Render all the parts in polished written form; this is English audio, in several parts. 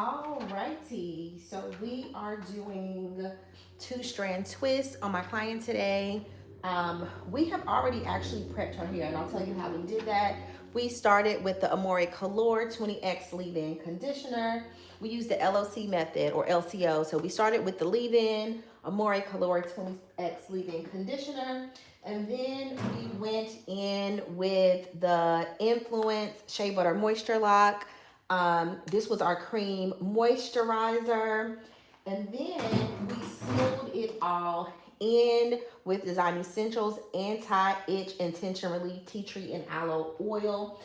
Alrighty, so we are doing two strand twists on my client today. We have already actually prepped her hair, and I'll tell you how we did that. We started with the Amore Color 20X leave-in conditioner. We used the LOC method or LCO. So we started with the leave-in Amore Color 20X leave-in conditioner, and then we went in with the Influence Shea Butter Moisture Lock. This was our cream moisturizer. And then we sealed it all in with Design Essentials Anti-Itch and Tension Relief Tea Tree and Aloe Oil.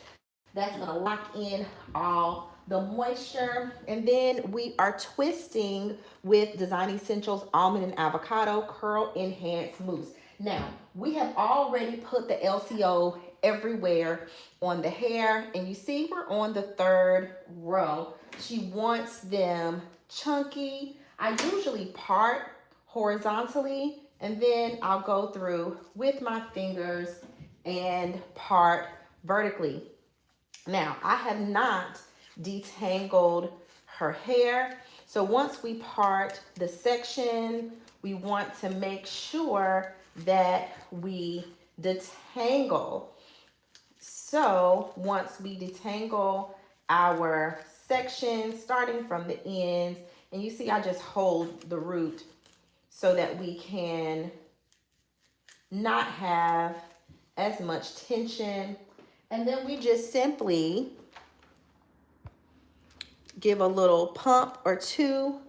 That's gonna lock in all the moisture. And then we are twisting with Design Essentials Almond and Avocado Curl Enhanced Mousse. Now, we have already put the LCO everywhere on the hair, and you see we're on the third row. She wants them chunky. I usually part horizontally, and then I'll go through with my fingers and part vertically. Now, I have not detangled her hair. So once we part the section, we want to make sure that we detangle. So once we detangle our section, starting from the ends, and you see I just hold the root so that we can not have as much tension. And then we just simply give a little pump or two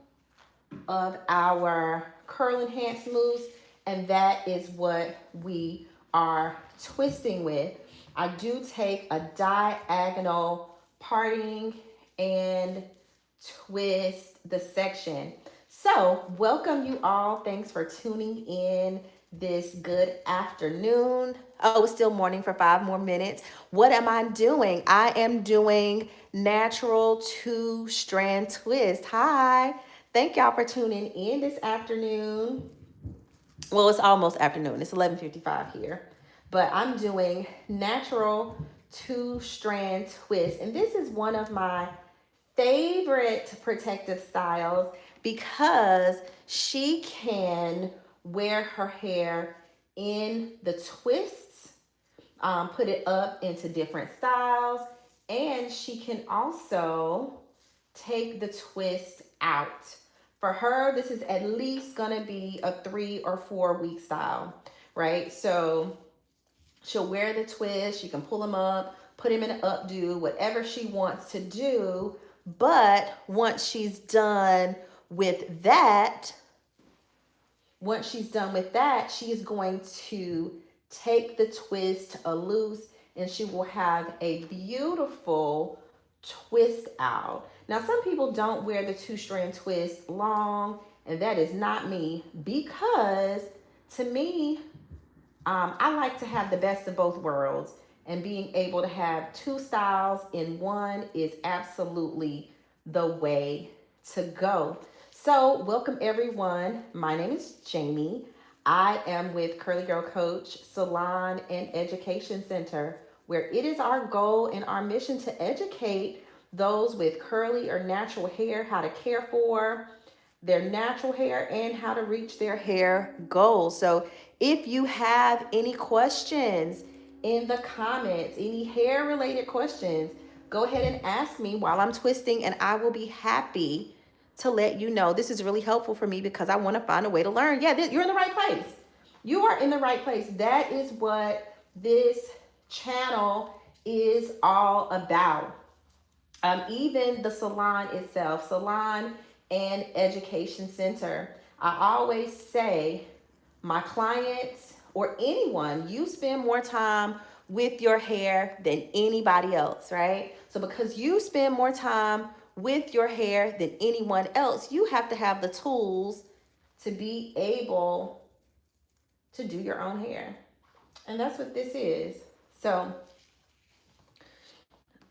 of our curl enhanced mousse, and that is what we are twisting with. I do take a diagonal parting and twist the section. So welcome you all. Thanks for tuning in this good afternoon. Oh, it's still morning for 5 more minutes. What am I doing? I am doing natural two strand twist. Hi. Thank y'all for tuning in this afternoon. Well, it's almost afternoon. It's 11:55 here. But I'm doing natural two strand twist. And this is one of my favorite protective styles because she can wear her hair in the twists, put it up into different styles, and she can also take the twist out. For her, this is at least gonna be a 3 or 4 week style, right? So she'll wear the twist, she can pull them up, put them in an updo, whatever she wants to do. But once she's done with that, she is going to take the twist loose, and she will have a beautiful twist out. Now, some people don't wear the two strand twist long, and that is not me, because to me, I like to have the best of both worlds, and being able to have two styles in one is absolutely the way to go. So, welcome everyone. My name is Jamie. I am with Curly Girl Coach Salon and Education Center, where it is our goal and our mission to educate those with curly or natural hair how to care for their natural hair and how to reach their hair goals. So if you have any questions in the comments, any hair related questions, go ahead and ask me while I'm twisting, and I will be happy to let you know. This is really helpful for me because I want to find a way to learn. Yeah, you're in the right place. You are in the right place. That is what this channel is all about. Even the salon itself, salon and education center. I always say, my clients or anyone, you spend more time with your hair than anybody else, right? So because you spend more time with your hair than anyone else, you have to have the tools to be able to do your own hair. And that's what this is. So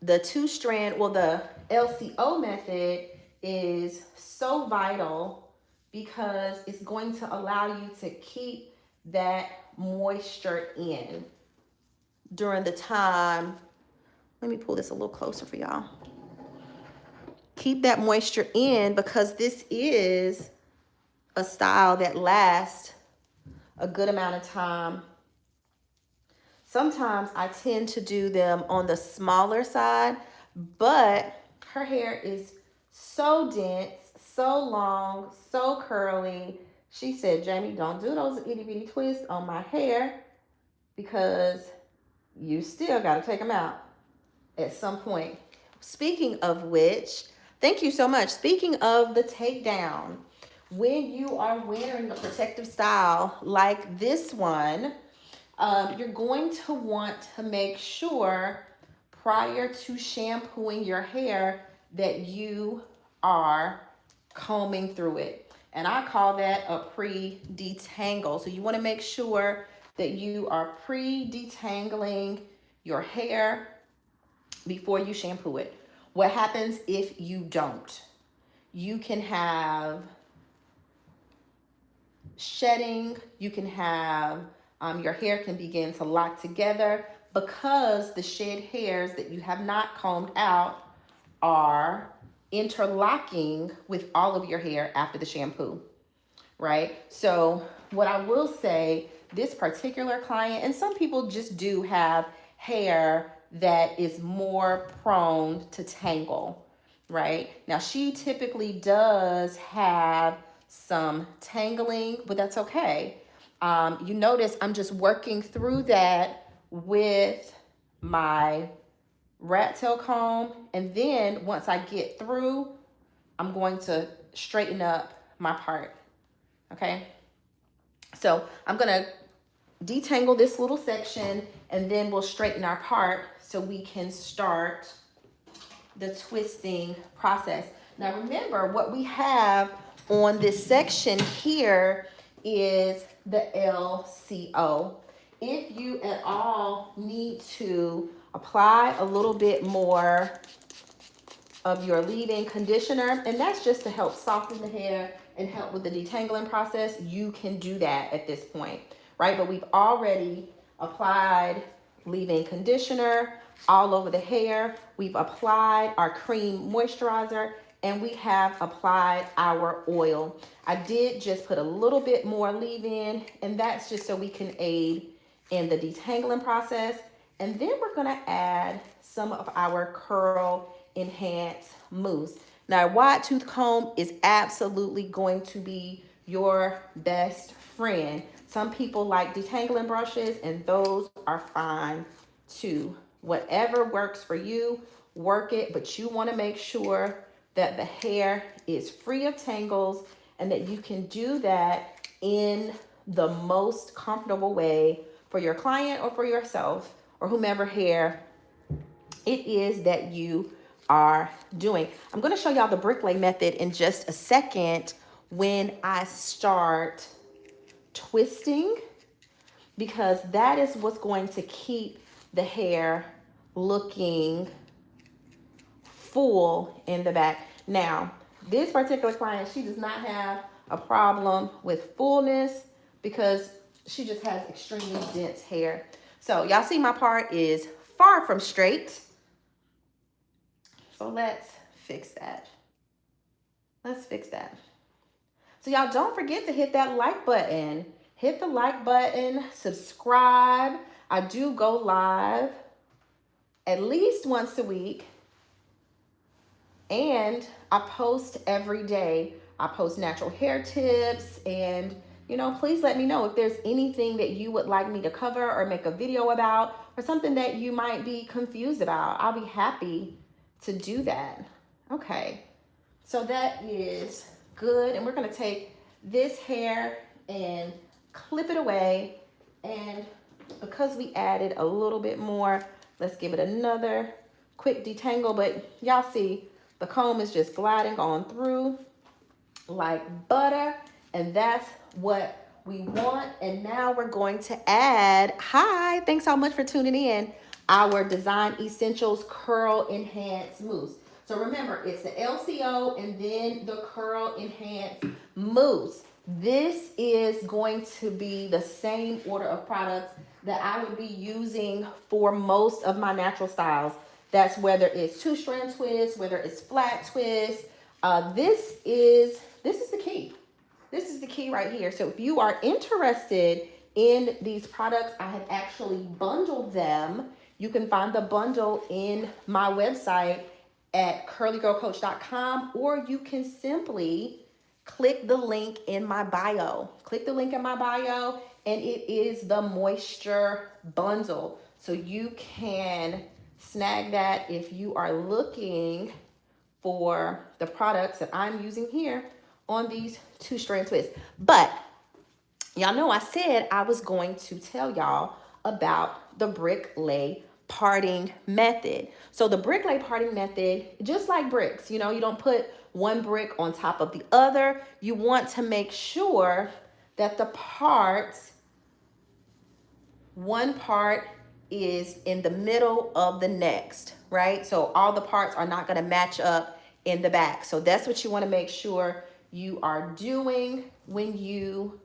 the two strand, well, the LCO method is so vital because it's going to allow you to keep that moisture in during the time. Let me pull this a little closer for y'all. keep that moisture in, because this is a style that lasts a good amount of time. Sometimes I tend to do them on the smaller side, but her hair is so dense, so long, so curly. She said, Jamie, don't do those itty bitty twists on my hair, because you still got to take them out at some point. Speaking of which, thank you so much. Speaking of the takedown, when you are wearing a protective style like this one, you're going to want to make sure prior to shampooing your hair that you are combing through it. And I call that a pre-detangle. So you want to make sure that you are pre-detangling your hair before you shampoo it. What happens if you don't? You can have shedding, you can have your hair can begin to lock together, because the shed hairs that you have not combed out are interlocking with all of your hair after the shampoo, right? So what I will say, this particular client, and some people just do have hair that is more prone to tangle, right? Now she typically does have some tangling, but that's okay. You notice I'm just working through that with my rat tail comb, and then once I get through, I'm going to straighten up my part. Okay, so I'm gonna detangle this little section, and then we'll straighten our part so we can start the twisting process. Now remember, what we have on this section here is the LCO. If you at all need to apply a little bit more of your leave-in conditioner, and that's just to help soften the hair and help with the detangling process, you can do that at this point, right? But we've already applied leave-in conditioner all over the hair. We've applied our cream moisturizer, and we have applied our oil. I did just put a little bit more leave-in, and that's just so we can aid in the detangling process. And then we're gonna add some of our curl enhance mousse. Now, a wide tooth comb is absolutely going to be your best friend. Some people like detangling brushes, and those are fine too. Whatever works for you, work it, but you want to make sure that the hair is free of tangles and that you can do that in the most comfortable way for your client or for yourself or whomever hair it is that you are doing. I'm going to show y'all the Bricklay method in just a second when I start twisting, because that is what's going to keep the hair looking full in the back. Now, this particular client, she does not have a problem with fullness because she just has extremely dense hair. So y'all see my part is far from straight. So let's fix that. Let's fix that. So y'all don't forget to hit that like button. Hit the like button, subscribe. I do go live at least once a week, and I post every day. I post natural hair tips, and please let me know if there's anything that you would like me to cover or make a video about, or something that you might be confused about. I'll be happy to do that. Okay, so that is good, and we're gonna take this hair and clip it away, and because we added a little bit more, let's give it another quick detangle. But y'all see the comb is just gliding on through like butter, and that's what we want. And now we're going to add, hi, thanks so much for tuning in, our Design Essentials Curl Enhance Mousse. So remember, it's the LCO and then the Curl Enhance Mousse. This is going to be the same order of products that I would be using for most of my natural styles. That's whether it's two strand twist, whether it's flat twist. This is the key. This is the key right here. So if you are interested in these products, I have actually bundled them. You can find the bundle in my website at curlygirlcoach.com, or you can simply click the link in my bio. Click the link in my bio, and it is the moisture bundle. So you can snag that if you are looking for the products that I'm using here on these two strand twists. But y'all know I said I was going to tell y'all about the Bricklay parting method. So the Bricklay parting method, just like bricks, you know, you don't put one brick on top of the other. You want to make sure that the parts, one part is in the middle of the next, right? So all the parts are not going to match up in the back. So that's what you want to make sure you are doing when you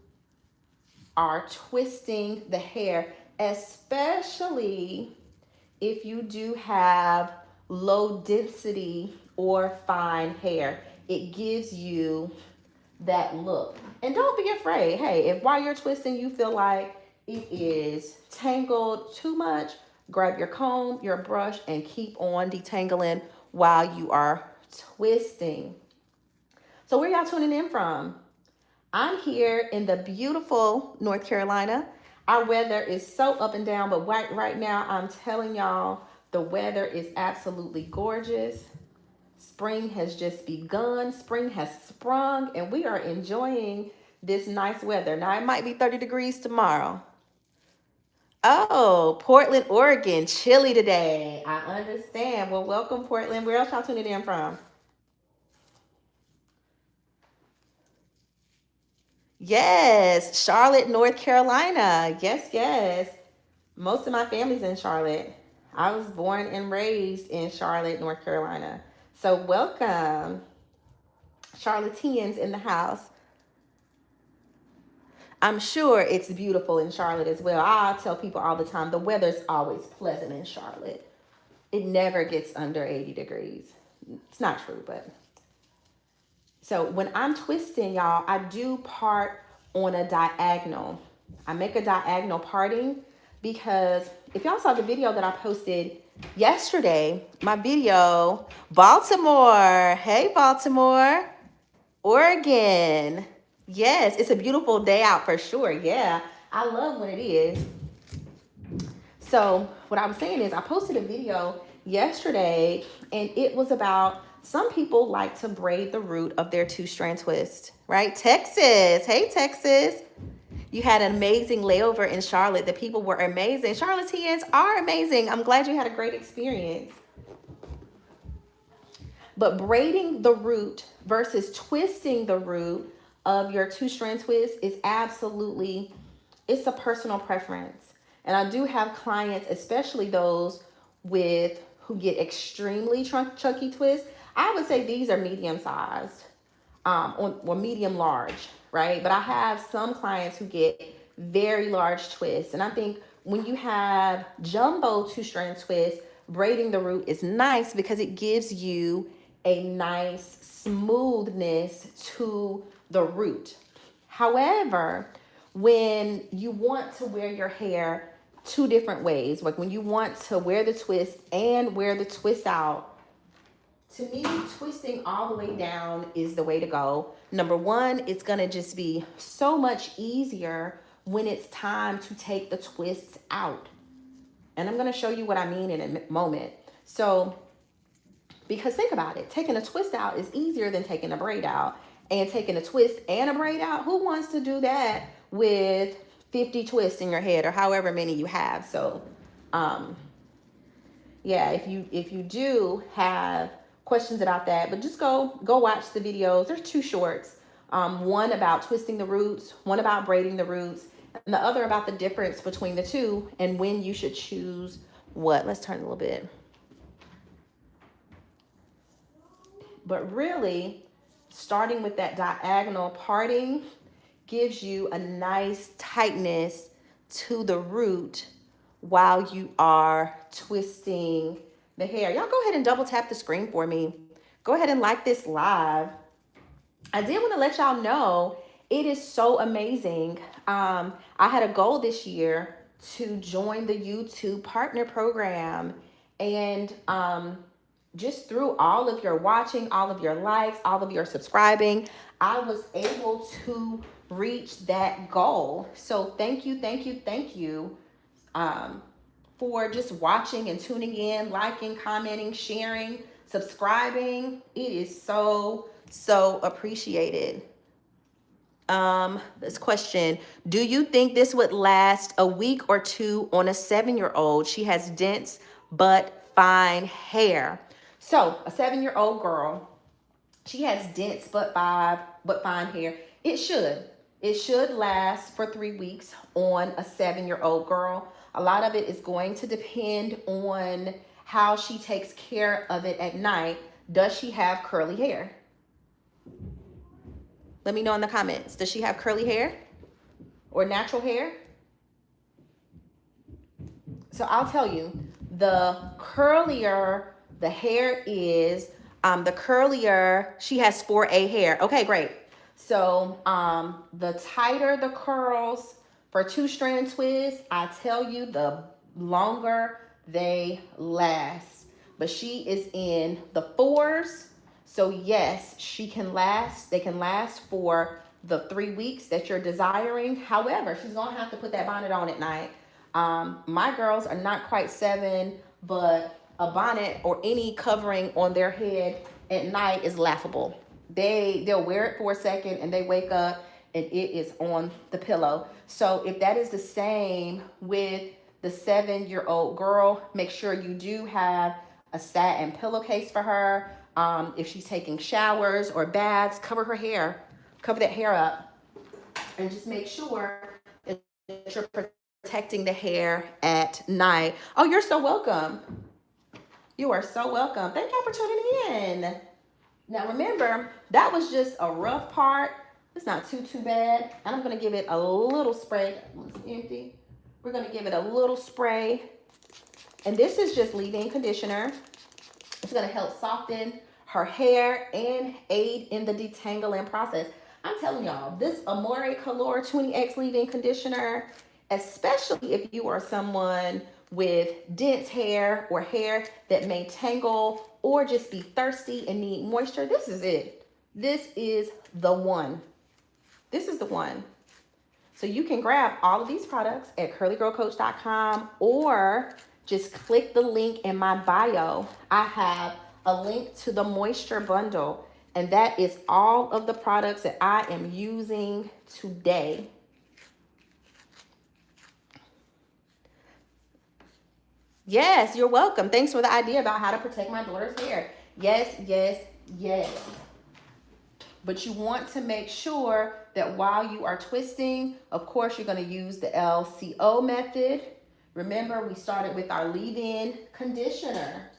are twisting the hair, especially if you do have low density or fine hair. It gives you that look. And don't be afraid. Hey, if while you're twisting you feel like it is tangled too much, grab your comb, your brush, and keep on detangling while you are twisting. So where y'all tuning in from? I'm here in the beautiful North Carolina. Our weather is so up and down, but right now I'm telling y'all the weather is absolutely gorgeous. Spring has just begun. Spring has sprung, and we are enjoying this nice weather. Now, it might be 30 degrees tomorrow. Oh, Portland, Oregon, chilly today. I understand. Well, welcome, Portland. Where else y'all tuning in from? Yes, Charlotte, North Carolina. Yes, yes. Most of my family's in Charlotte. I was born and raised in Charlotte, North Carolina. So welcome, Charlotteans in the house. I'm sure it's beautiful in Charlotte as well. I tell people all the time, the weather's always pleasant in Charlotte. It never gets under 80 degrees. It's not true, but. So when I'm twisting, y'all, I do part on a diagonal. I make a diagonal parting because if y'all saw the video that I posted yesterday, my video, Baltimore. Hey, Baltimore. Oregon. Yes, it's a beautiful day out for sure. Yeah, I love when it is. So what I was saying is I posted a video yesterday, and it was about some people like to braid the root of their two-strand twist, right? Texas. Hey, Texas. You had an amazing layover in Charlotte. The people were amazing. Charlotteans are amazing. I'm glad you had a great experience. But braiding the root versus twisting the root of your two-strand twist is absolutely, it's a personal preference. And I do have clients, especially those who get extremely chunky twists. I would say these are medium sized, or medium large, right? But I have some clients who get very large twists. And I think when you have jumbo two-strand twists, braiding the root is nice because it gives you a nice smoothness to the root. However, when you want to wear your hair two different ways, like when you want to wear the twist and wear the twist out, to me, twisting all the way down is the way to go. Number one, it's gonna just be so much easier when it's time to take the twists out. And I'm gonna show you what I mean in a moment. So, because think about it, taking a twist out is easier than taking a braid out. And taking a twist and a braid out, who wants to do that with 50 twists in your head or however many you have? So, yeah, if you do have questions about that, but just go watch the videos. There's two shorts, one about twisting the roots, one about braiding the roots, and the other about the difference between the two and when you should choose what. Let's turn a little bit. But really, starting with that diagonal parting gives you a nice tightness to the root while you are twisting the hair. Y'all go ahead and double tap the screen for me. Go ahead and like this live. I did want to let y'all know it is so amazing. I had a goal this year to join the YouTube partner program, and just through all of your watching, all of your likes, all of your subscribing, I was able to reach that goal. So thank you, thank you, thank you, for just watching and tuning in, liking, commenting, sharing, subscribing. It is so appreciated. This question, do you think this would last a week or two on a 7-year-old? She has dense but fine hair. So a 7-year-old girl, she has dense but fine hair. It should last for 3 weeks on a 7-year-old girl. A lot of it is going to depend on how she takes care of it at night. Does she have curly hair? Let me know in the comments. Does she have curly hair or natural hair? So I'll tell you, the curlier the hair is, the curlier she has 4A hair. Okay, great. So the tighter the curls for 2-strand twists, I tell you, the longer they last. But she is in the 4s. So yes, she can last. They can last for the 3 weeks that you're desiring. However, she's gonna have to put that bonnet on at night. My girls are not quite 7, but a bonnet or any covering on their head at night is laughable. They'll wear it for a second and they wake up and it is on the pillow. So if that is the same with the 7-year-old girl, make sure you do have a satin pillowcase for her. If she's taking showers or baths, cover her hair, cover that hair up, and just make sure that you're protecting the hair at night. Oh, you're so welcome. You are so welcome. Thank y'all for tuning in. Now remember, that was just a rough part. It's not too bad. And I'm gonna give it a little spray. It's empty. We're gonna give it a little spray. And this is just leave-in conditioner. It's gonna help soften her hair and aid in the detangling process. I'm telling y'all, this Amore Color 20X leave-in conditioner, especially if you are someone with dense hair or hair that may tangle or just be thirsty and need moisture, this is it. This is the one. This is the one. So you can grab all of these products at curlygirlcoach.com or just click the link in my bio. I have a link to the moisture bundle, and that is all of the products that I am using today. Yes, you're welcome. Thanks for the idea about how to protect my daughter's hair. Yes, yes, yes. But you want to make sure that while you are twisting, of course, you're going to use the LCO method. Remember, we started with our leave-in conditioner.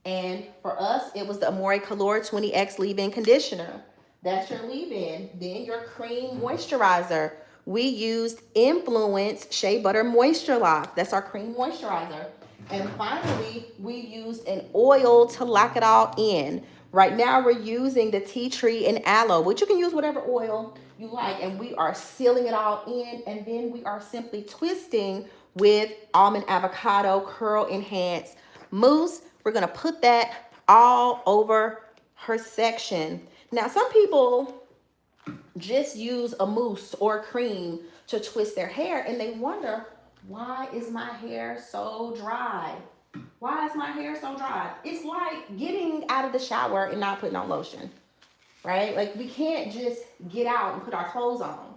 And for us, it was the Amore Color 20X leave-in conditioner. That's your leave-in. Then your cream moisturizer. We used Influence Shea Butter Moisture Lock. That's our cream moisturizer. And finally, we used an oil to lock it all in. Right now, we're using the tea tree and aloe, but you can use whatever oil you like. And we are sealing it all in. And then we are simply twisting with almond avocado curl enhanced mousse. We're going to put that all over her section. Now, some people just use a mousse or cream to twist their hair, and they wonder, why is my hair so dry? Why is my hair so dry? It's like getting out of the shower and not putting on lotion, right? Like, we can't just get out and put our clothes on.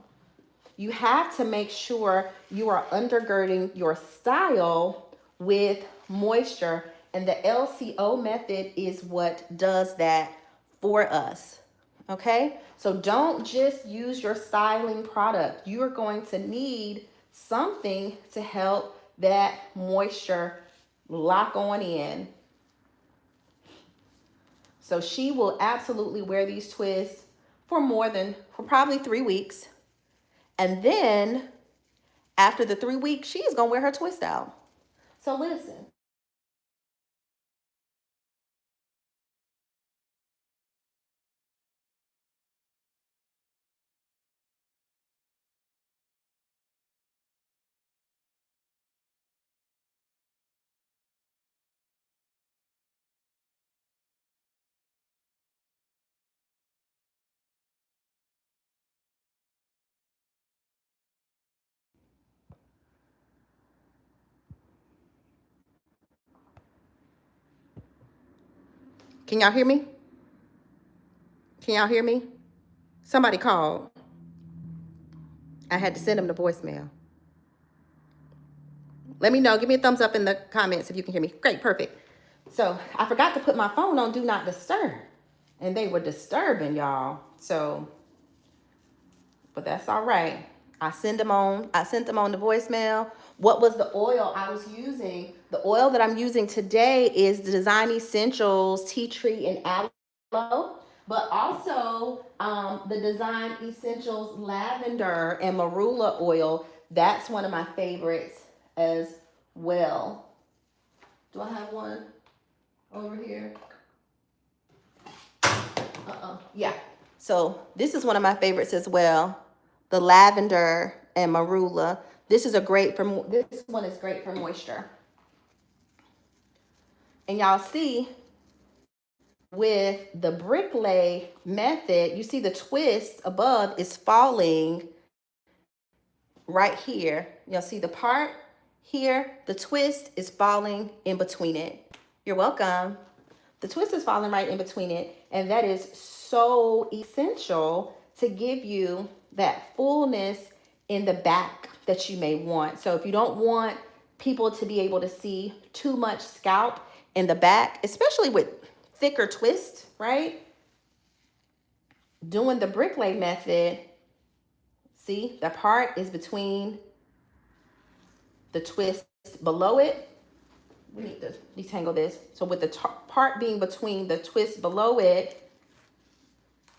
You have to make sure you are undergirding your style with moisture, and the LCO method is what does that for us. Okay, so don't just use your styling product. You are going to need something to help that moisture lock on in. So she will absolutely wear these twists for probably 3 weeks. And then after the 3 weeks, she is going to wear her twist out. So listen, Can y'all hear me? Can y'all hear me? Somebody called. I had to send them the voicemail. Let me know. Give me a thumbs up in the comments if you can hear me. Great, perfect. So I forgot to put my phone on Do Not Disturb. And they were disturbing, y'all. So, but that's all right. I sent them on the voicemail. What was the oil I was using? The oil that I'm using today is the Design Essentials Tea Tree and Aloe, but also the Design Essentials Lavender and Marula oil. That's one of my favorites as well. Do I have one over here? Yeah. So this is one of my favorites as well. The lavender and marula. This one is great for moisture. And y'all see with the Bricklay method, you see the twist above is falling right here. You'll see the part here, the twist is falling in between it. You're welcome. The twist is falling right in between it, and that is so essential to give you that fullness in the back that you may want. So if you don't want people to be able to see too much scalp in the back, especially with thicker twists, right? Doing the Bricklay method, see, the part is between the twist below it. We need to detangle this. So with the part being between the twist below it,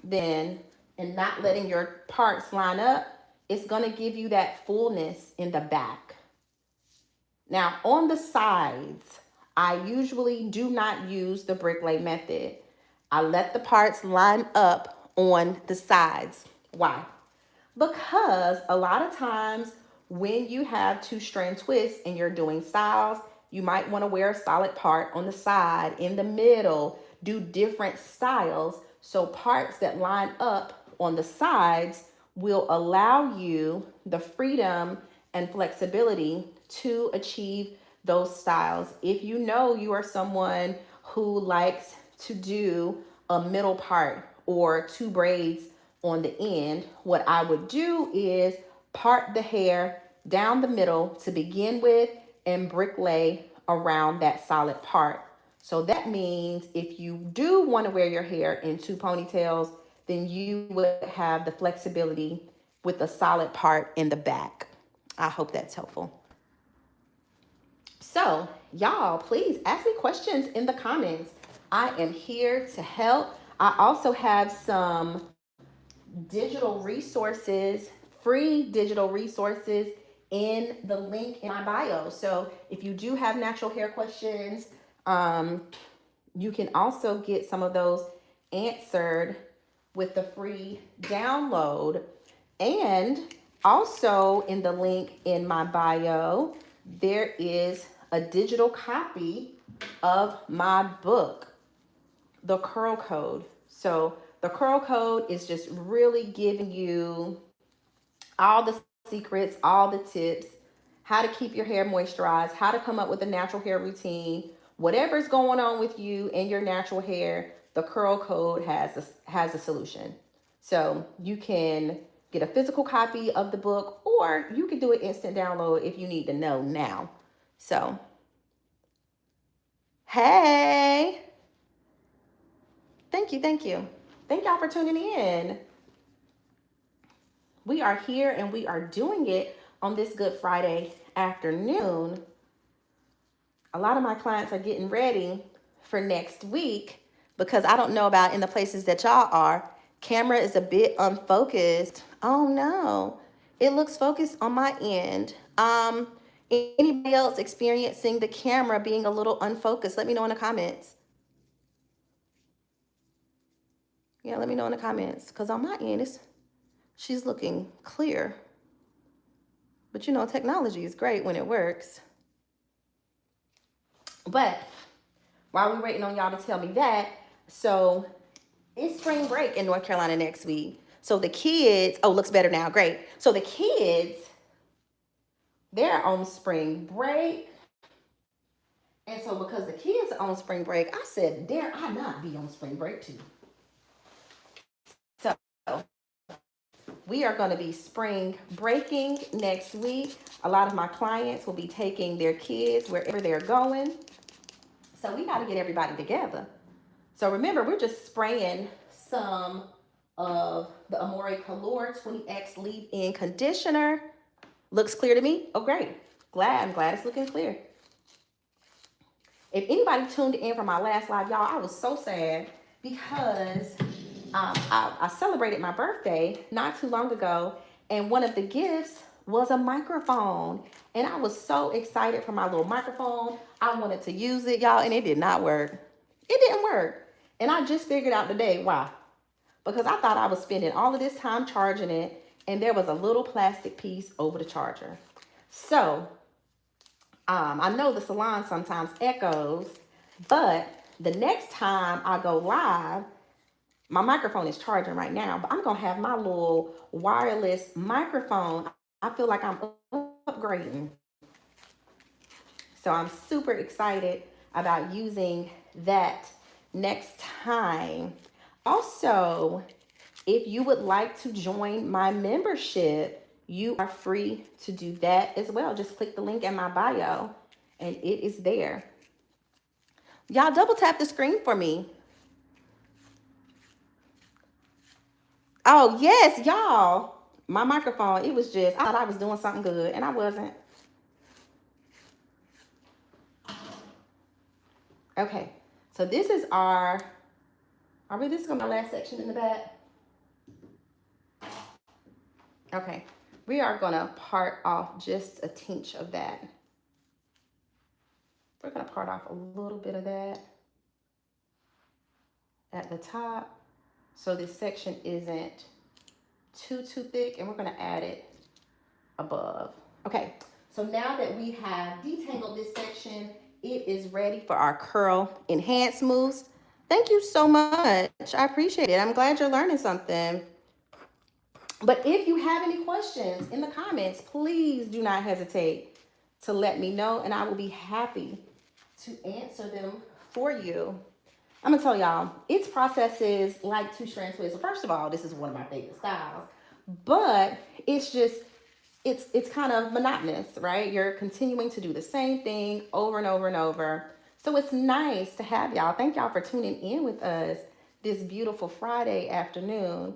then, and not letting your parts line up, it's gonna give you that fullness in the back. Now on the sides, I usually do not use the Bricklay method. I let the parts line up on the sides. Why? Because a lot of times when you have two strand twists and you're doing styles, you might want to wear a solid part on the side, in the middle, do different styles. So parts that line up on the sides will allow you the freedom and flexibility to achieve those styles. If you know you are someone who likes to do a middle part or two braids on the end, what I would do is part the hair down the middle to begin with and Bricklay around that solid part. So that means if you do want to wear your hair in two ponytails, then you would have the flexibility with a solid part in the back. I hope that's helpful. So y'all, please ask me questions in the comments. I am here to help. I also have some digital resources, free digital resources in the link in my bio. So if you do have natural hair questions, you can also get some of those answered with the free download. And also in the link in my bio, there is a digital copy of my book, The Curl Code. So the Curl Code is just really giving you all the secrets, all the tips, how to keep your hair moisturized, how to come up with a natural hair routine. Whatever's going on with you and your natural hair, the Curl Code has a solution. So you can get a physical copy of the book, or you can do an instant download if you need to know now. So, hey, thank you. Thank y'all for tuning in. We are here and we are doing it on this Good Friday afternoon. A lot of my clients are getting ready for next week because I don't know about in the places that y'all are. Camera is a bit unfocused. Oh no, it looks focused on my end. Anybody else experiencing the camera being a little unfocused? Let me know in the comments. Yeah, let me know in the comments because on my end, she's looking clear. But you know, technology is great when it works. But while we're waiting on y'all to tell me that, so it's spring break in North Carolina next week. So the kids, oh, looks better now, great. So the kids, they're on spring break. And so because the kids are on spring break, I said, dare I not be on spring break too? So we are going to be spring breaking next week. A lot of my clients will be taking their kids wherever they're going. So we got to get everybody together. So remember, we're just spraying some of the Amore Color 20X Leave-In Conditioner. Looks clear to me? Oh, great. I'm glad it's looking clear. If anybody tuned in from my last live, y'all, I was so sad because I celebrated my birthday not too long ago, and one of the gifts was a microphone. And I was so excited for my little microphone. I wanted to use it, y'all, and it did not work. It didn't work. And I just figured out today why. Because I thought I was spending all of this time charging it, and there was a little plastic piece over the charger. So I know the salon sometimes echoes, but the next time I go live, my microphone is charging right now, but I'm going to have my little wireless microphone. I feel like I'm upgrading. So I'm super excited about using that next time. Also, if you would like to join my membership, you are free to do that as well. Just click the link in my bio and it is there. Y'all double tap the screen for me. Oh, yes, y'all. My microphone, it was just, I thought I was doing something good and I wasn't. Okay, so this is this is gonna be my last section in the back? Okay, we are gonna part off just a tinge of that. We're gonna part off a little bit of that at the top so this section isn't too thick, and we're gonna add it above. Okay, so now that we have detangled this section, it is ready for our curl enhance moves. Thank you so much. I appreciate it. I'm glad you're learning something. But if you have any questions in the comments, please do not hesitate to let me know, and I will be happy to answer them for you. I'm gonna tell y'all, its processes like two strand twists. So first of all, this is one of my favorite styles, but it's just, it's kind of monotonous, right? You're continuing to do the same thing over and over and over. So it's nice to have y'all. Thank y'all for tuning in with us this beautiful Friday afternoon.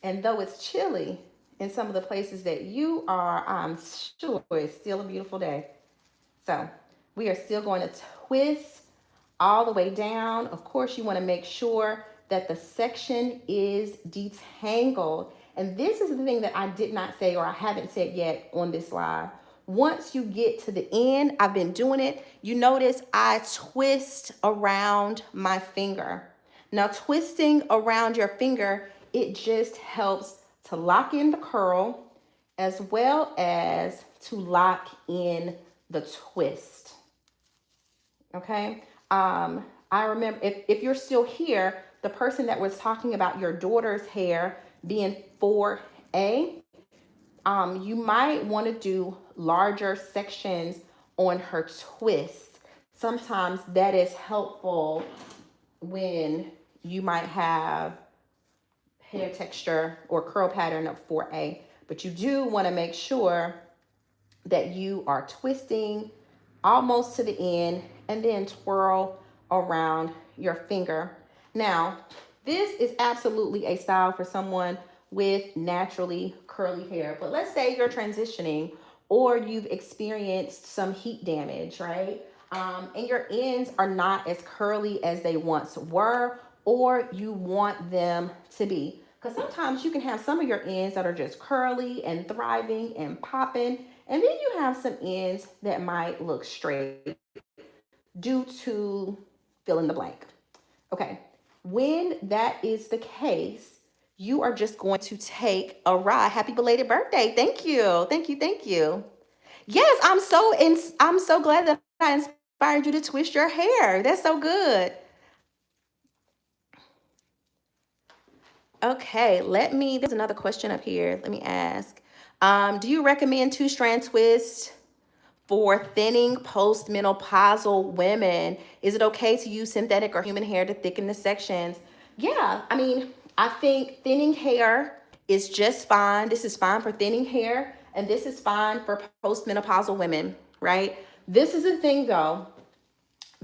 And though it's chilly in some of the places that you are, I'm sure it's still a beautiful day. So we are still going to twist all the way down. Of course, you want to make sure that the section is detangled. And this is the thing that I did not say, or I haven't said yet on this live. Once you get to the end, I've been doing it. You notice I twist around my finger. Now, twisting around your finger, it just helps to lock in the curl as well as to lock in the twist. Okay. I remember if you're still here, the person that was talking about your daughter's hair being 4A, you might want to do larger sections on her twist. Sometimes that is helpful when you might have hair texture or curl pattern of 4A, but you do want to make sure that you are twisting almost to the end and then twirl around your finger. Now, this is absolutely a style for someone with naturally curly hair, but let's say you're transitioning or you've experienced some heat damage, right? And your ends are not as curly as they once were, or you want them to be. Because sometimes you can have some of your ends that are just curly and thriving and popping, and then you have some ends that might look straight due to fill in the blank. Okay, when that is the case, you are just going to take a ride. Happy belated birthday. Thank you. Thank you. Thank you. Yes, I'm so glad that I inspired you to twist your hair. That's so good. Okay, there's another question up here. Let me ask. Do you recommend two strand twists For thinning postmenopausal women, is it okay to use synthetic or human hair to thicken the sections? Yeah, I mean, I think thinning hair is just fine. This is fine for thinning hair, and this is fine for postmenopausal women, right? This is the thing though,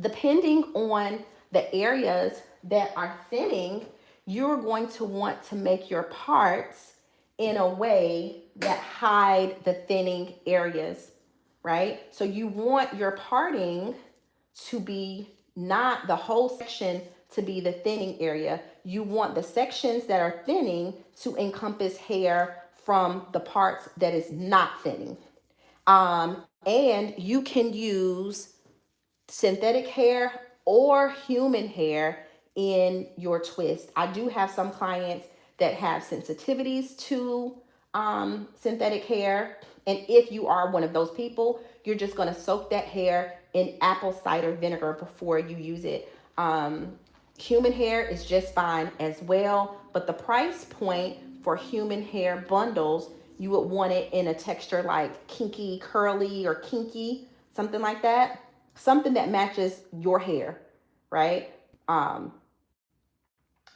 depending on the areas that are thinning, you're going to want to make your parts in a way that hide the thinning areas, right? So you want your parting to be not the whole section to be the thinning area. You want the sections that are thinning to encompass hair from the parts that is not thinning. And you can use synthetic hair or human hair in your twist. I do have some clients that have sensitivities to synthetic hair. And if you are one of those people, you're just going to soak that hair in apple cider vinegar before you use it. Human hair is just fine as well, but the price point for human hair bundles, you would want it in a texture like kinky, curly, or kinky, something like that. Something that matches your hair, right? Um,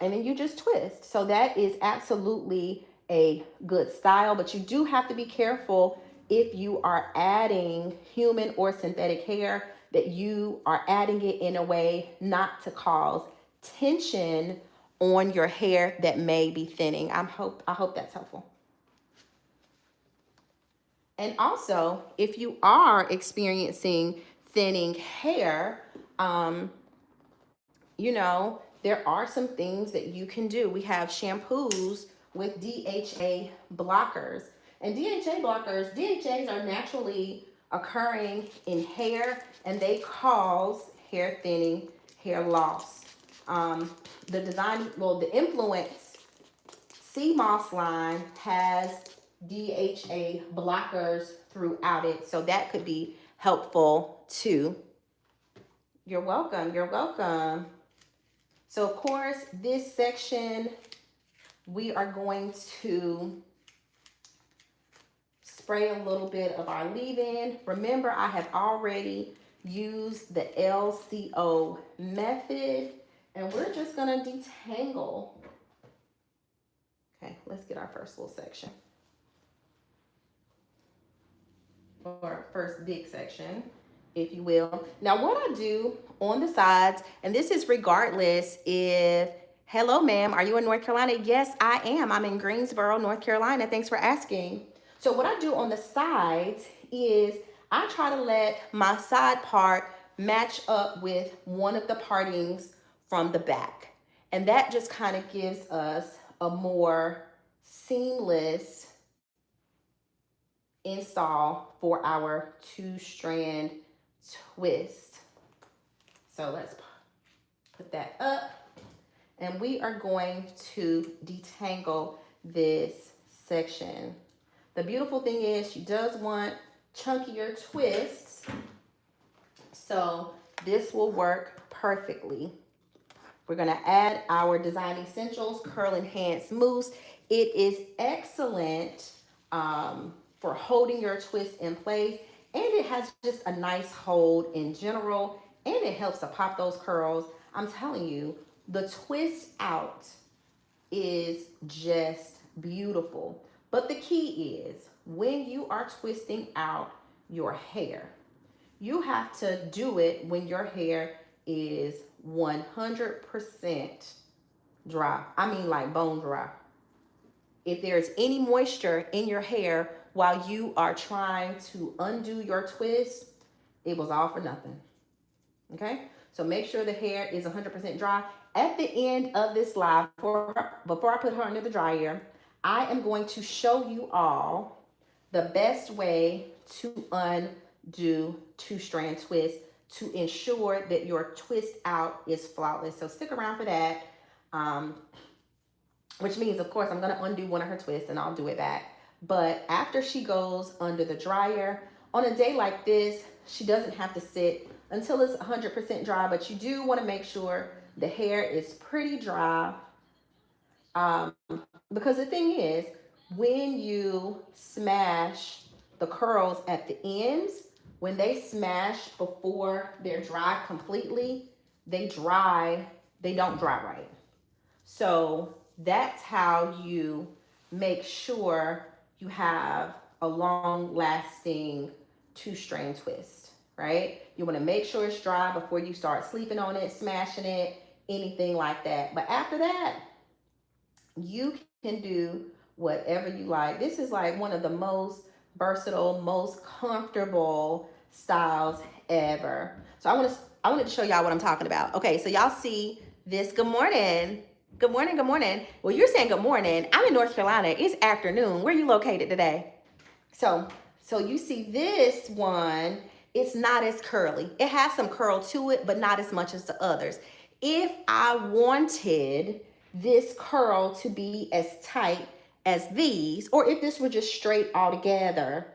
and then you just twist. So that is absolutely a good style, but you do have to be careful if you are adding human or synthetic hair that you are adding it in a way not to cause tension on your hair that may be thinning. I hope that's helpful. And also, if you are experiencing thinning hair, um, there are some things that you can do. We have shampoos with DHA blockers. And DHAs are naturally occurring in hair and they cause hair thinning, hair loss. The Influence Sea Moss line has DHA blockers throughout it. So that could be helpful too. You're welcome. You're welcome. So of course, this section, we are going to spray a little bit of our leave-in. Remember, I have already used the LCO method, and we're just gonna detangle. Okay, let's get our first little section. Or first big section, if you will. Now what I do on the sides, and this is regardless if, hello ma'am, are you in North Carolina? Yes, I am. I'm in Greensboro, North Carolina. Thanks for asking. So what I do on the sides is I try to let my side part match up with one of the partings from the back. And that just kind of gives us a more seamless install for our 2-strand twist. So let's put that up and we are going to detangle this section. The beautiful thing is she does want chunkier twists, so this will work perfectly. We're going to add our Design Essentials Curl Enhanced Mousse. It is excellent for holding your twist in place, and it has just a nice hold in general, and it helps to pop those curls. I'm telling you, the twist out is just beautiful. But the key is when you are twisting out your hair, you have to do it when your hair is 100% dry. I mean like bone dry. If there's any moisture in your hair while you are trying to undo your twist, it was all for nothing. Okay? So make sure the hair is 100% dry. At the end of this live, before I put her under the dryer, I am going to show you all the best way to undo 2-strand twist to ensure that your twist out is flawless. So stick around for that. Which means, of course, I'm going to undo one of her twists and I'll do it back. But after she goes under the dryer, on a day like this, she doesn't have to sit until it's 100% dry, but you do want to make sure the hair is pretty dry. Because the thing is, when you smash the curls at the ends, when they smash before they're dry completely, they don't dry right. So that's how you make sure you have a long lasting 2-strand twist, right? You want to make sure it's dry before you start sleeping on it, smashing it, anything like that. But after that, you can do whatever you like. This is like one of the most versatile, most comfortable styles ever. So I wanted to show y'all what I'm talking about. Okay, so y'all see this. Good morning. Good morning. Good morning. Well, you're saying good morning. I'm in North Carolina. It's afternoon. Where are you located today? So you see this one, it's not as curly. It has some curl to it, but not as much as the others. If I wanted this curl to be as tight as these, or if this were just straight all together,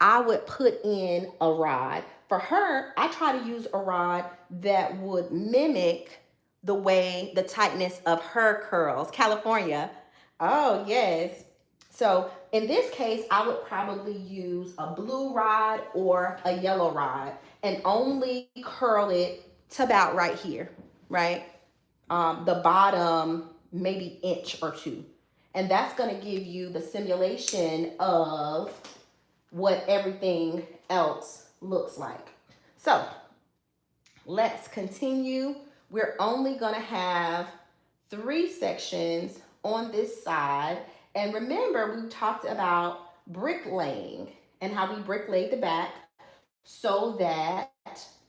I would put in a rod. For her, I try to use a rod that would mimic the tightness of her curls. California. Oh, yes. So in this case, I would probably use a blue rod or a yellow rod and only curl it to about right here, right? The bottom maybe inch or two. And that's going to give you the simulation of what everything else looks like. So let's continue. We're only going to have 3 sections on this side. And remember, we talked about bricklaying and how we bricklayed the back so that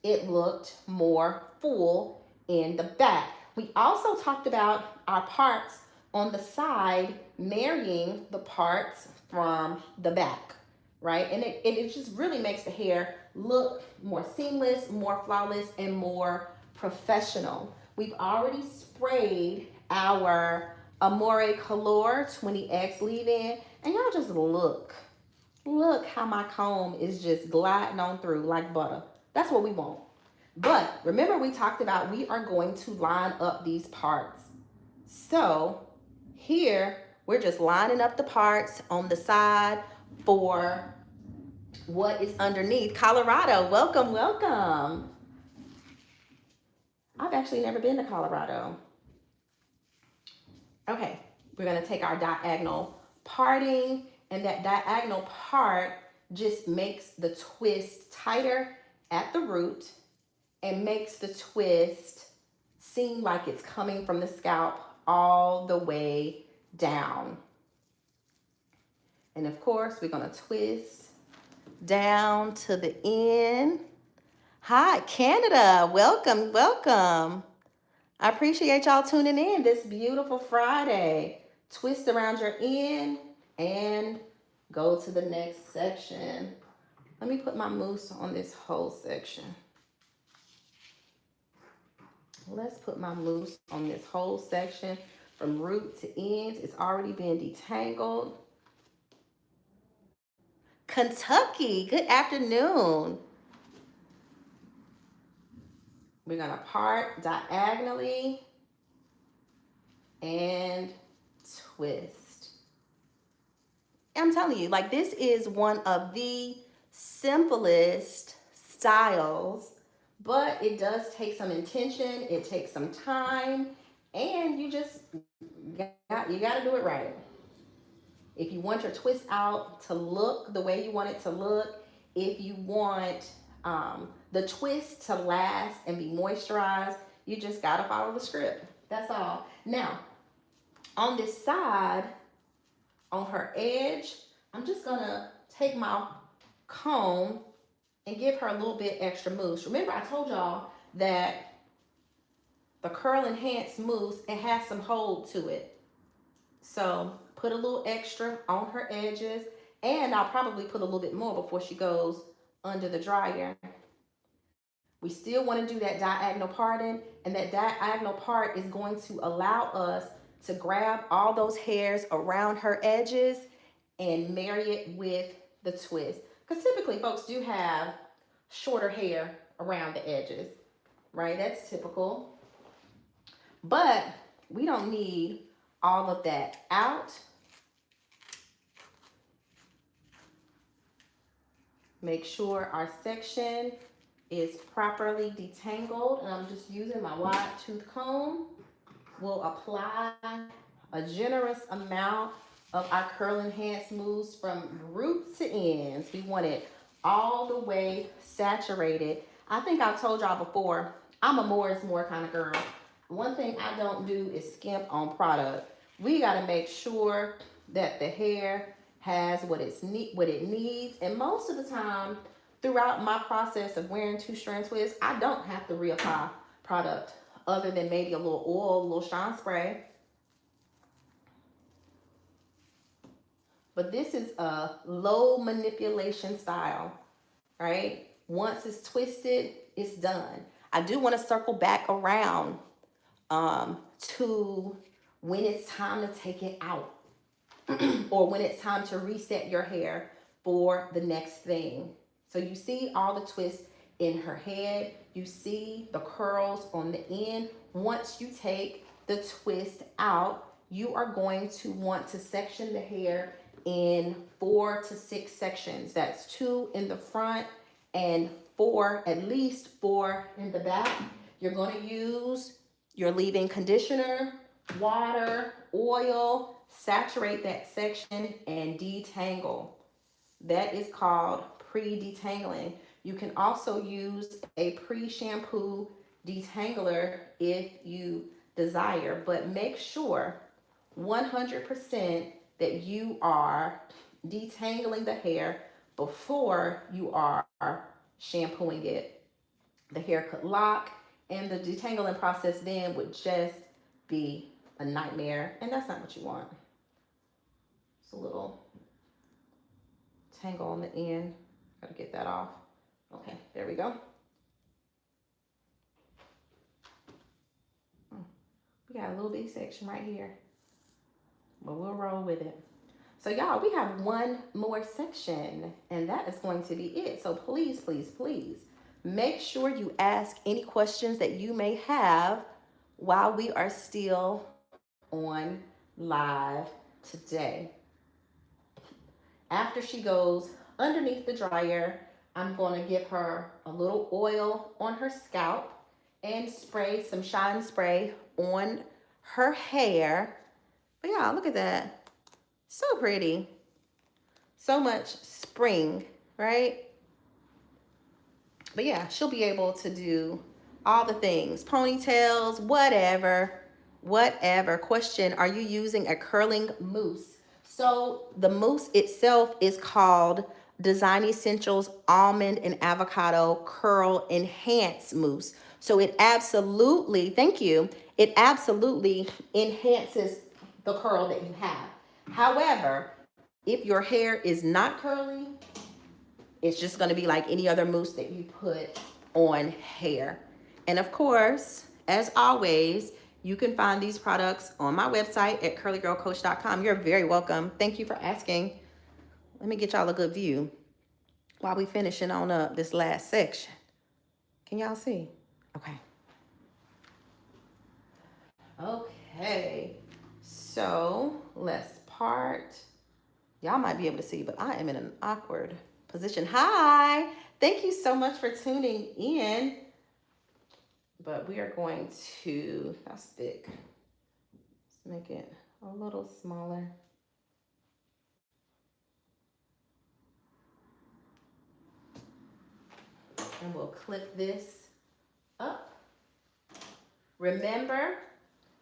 it looked more full in the back. We also talked about our parts on the side marrying the parts from the back, right? And it just really makes the hair look more seamless, more flawless, and more professional. We've already sprayed our Amore Color 20X leave-in, and y'all just look how my comb is just gliding on through like butter. That's what we want. But remember, we talked about we are going to line up these parts. So here we're just lining up the parts on the side for what is underneath. Colorado, welcome, welcome. I've actually never been to Colorado. Okay, we're gonna take our diagonal parting, and that diagonal part just makes the twist tighter at the root and makes the twist seem like it's coming from the scalp all the way down. And of course, we're gonna twist down to the end. Hi, Canada, welcome, welcome. I appreciate y'all tuning in this beautiful Friday. Twist around your end and go to the next section. Let me put my mousse on this whole section. Let's put my mousse on this whole section from root to ends. It's already been detangled. Kentucky, good afternoon. We're gonna part diagonally and twist. I'm telling you, like, this is one of the simplest styles, but it does take some intention, it takes some time, and you got to do it right. If you want your twist out to look the way you want it to look, if you want the twist to last and be moisturized, you just got to follow the script. That's all. Now, on this side, on her edge, I'm just going to take my comb and give her a little bit extra mousse. Remember, I told y'all that the Curl Enhanced Mousse, it has some hold to it. So put a little extra on her edges, and I'll probably put a little bit more before she goes under the dryer. We still want to do that diagonal parting, and that diagonal part is going to allow us to grab all those hairs around her edges and marry it with the twist. Because typically folks do have shorter hair around the edges, right? That's typical. But we don't need all of that out. Make sure our section is properly detangled. And I'm just using my wide tooth comb. We'll apply a generous amount of our curl enhanced mousse from roots to ends. We want it all the way saturated. I think I've told y'all before, I'm a more is more kind of girl. One thing I don't do is skimp on product. We got to make sure that the hair has what it needs. And most of the time, throughout my process of wearing two-strand twists, I don't have to reapply product other than maybe a little oil, a little shine spray. But this is a low manipulation style, right? Once it's twisted, it's done. I do want to circle back around to when it's time to take it out or when it's time to reset your hair for the next thing. So you see all the twists in her head. You see the curls on the end. Once you take the twist out, you are going to want to section the hair in 4 to 6 sections. That's 2 in the front and 4, at least 4 in the back. You're going to use your leave-in conditioner, water, oil, saturate that section and detangle. That is called pre-detangling. You can also use a pre-shampoo detangler if you desire, but make sure 100% that you are detangling the hair before you are shampooing it. The hair could lock, and the detangling process then would just be a nightmare, and that's not what you want. It's a little tangle on the end. Gotta get that off. Okay, there we go. We got a little bitty section right here, but we'll roll with it. So y'all, we have one more section, and that is going to be it. So please, please, please, make sure you ask any questions that you may have while we are still on live today. After she goes underneath the dryer, I'm going to give her a little oil on her scalp and spray some shine spray on her hair. But yeah, look at that. So pretty. So much spring, right? But yeah, she'll be able to do all the things. Ponytails, whatever. Question, are you using a curling mousse? So the mousse itself is called Design Essentials Almond and Avocado Curl Enhance Mousse. So it absolutely, thank you, it absolutely enhances the curl that you have. However, if your hair is not curly, it's just going to be like any other mousse that you put on hair. And of course, as always, you can find these products on my website at curlygirlcoach.com. You're very welcome. Thank you for asking. Let me get y'all a good view while we finishing on up this last section. Can y'all see? Okay. Okay. So let's part. Y'all might be able to see, but I am in an awkward position. Hi. Thank you so much for tuning in. But we are going to, that's thick. Let's make it a little smaller. And we'll clip this up. Remember,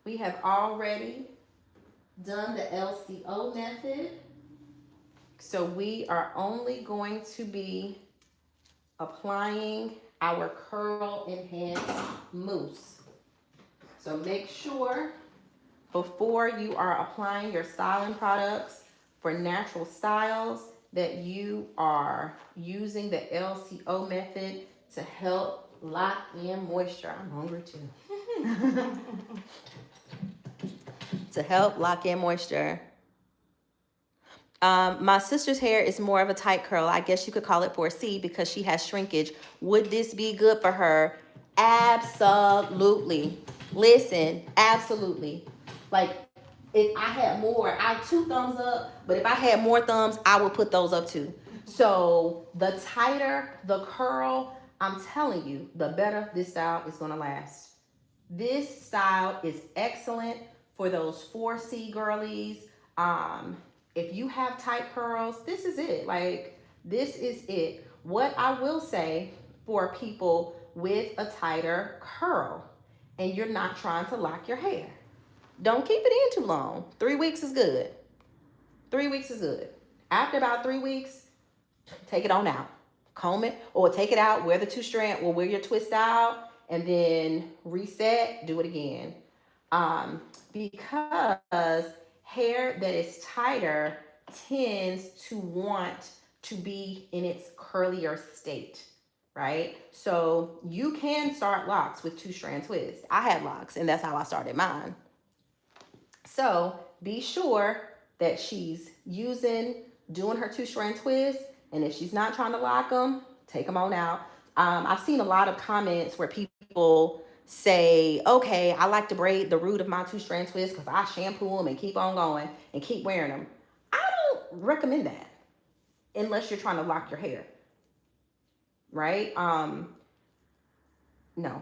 we have already done the LCO method. So we are only going to be applying our curl enhanced mousse. So make sure before you are applying your styling products for natural styles that you are using the LCO method to help lock in moisture. I'm hungry too. To help lock in moisture. My sister's hair is more of a tight curl. I guess you could call it 4C because she has shrinkage. Would this be good for her? Absolutely. Listen, absolutely. Like, if I had more, I have 2 thumbs up, but if I had more thumbs, I would put those up too. So the tighter the curl, I'm telling you, the better this style is gonna last. This style is excellent for those 4C girlies. Um, if you have tight curls, this is it. Like, this is it. What I will say for people with a tighter curl and you're not trying to lock your hair, don't keep it in too long. 3 weeks is good. 3 weeks is good. After about 3 weeks, take it on out. Comb it or take it out, wear the two strand, or wear your twist out, and then reset, do it again. Because hair that is tighter tends to want to be in its curlier state, right? So you can start locks with two strand twists. I had locks, and that's how I started mine. So be sure that she's doing her two strand twist. And if she's not trying to lock them, take them on out. I've seen a lot of comments where people say, okay, I like to braid the root of my two strand twist because I shampoo them and keep on going and keep wearing them. I don't recommend that unless you're trying to lock your hair, right? No.